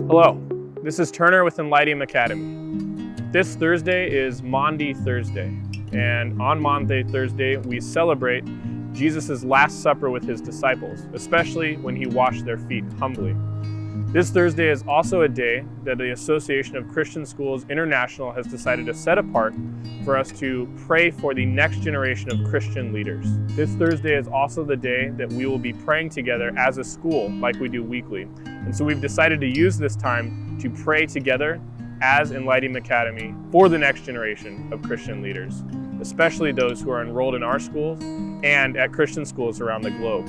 Hello, this is Turner with Enlightium Academy. This Thursday is Maundy Thursday, and on Maundy Thursday we celebrate Jesus' Last Supper with his disciples, especially when he washed their feet humbly. This Thursday is also a day that the Association of Christian Schools International has decided to set apart for us to pray for the next generation of Christian leaders. This Thursday is also the day that we will be praying together as a school like we do weekly. And so we've decided to use this time to pray together as Enlightium Academy for the next generation of Christian leaders, especially those who are enrolled in our schools and at Christian schools around the globe.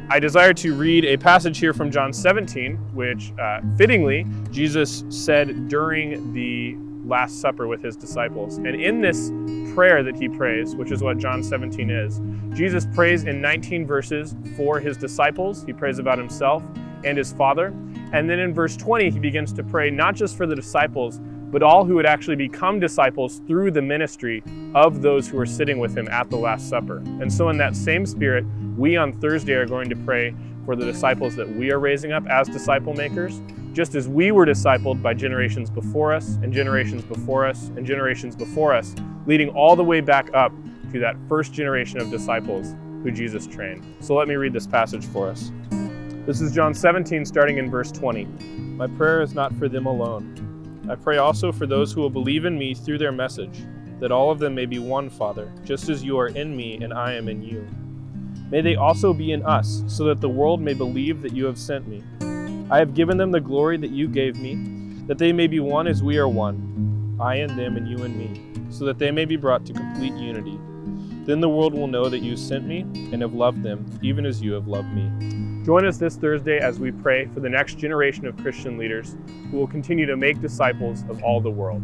I desire to read a passage here from John 17, which fittingly Jesus said during the Last Supper with his disciples. And in this prayer that he prays, which is what John 17 is, Jesus prays in 19 verses for his disciples. He prays about himself and his Father. And then in verse 20, he begins to pray not just for the disciples, but all who would actually become disciples through the ministry of those who are sitting with him at the Last Supper. And so in that same spirit, we on Thursday are going to pray for the disciples that we are raising up as disciple makers, just as we were discipled by generations before us and generations before us and generations before us, leading all the way back up to that first generation of disciples who Jesus trained. So let me read this passage for us. This is John 17, starting in verse 20. My prayer is not for them alone. I pray also for those who will believe in me through their message, that all of them may be one, Father, just as you are in me and I am in you. May they also be in us, so that the world may believe that you have sent me. I have given them the glory that you gave me, that they may be one as we are one, I and them and you and me, so that they may be brought to complete unity. Then the world will know that you sent me and have loved them, even as you have loved me. Join us this Thursday as we pray for the next generation of Christian leaders who will continue to make disciples of all the world.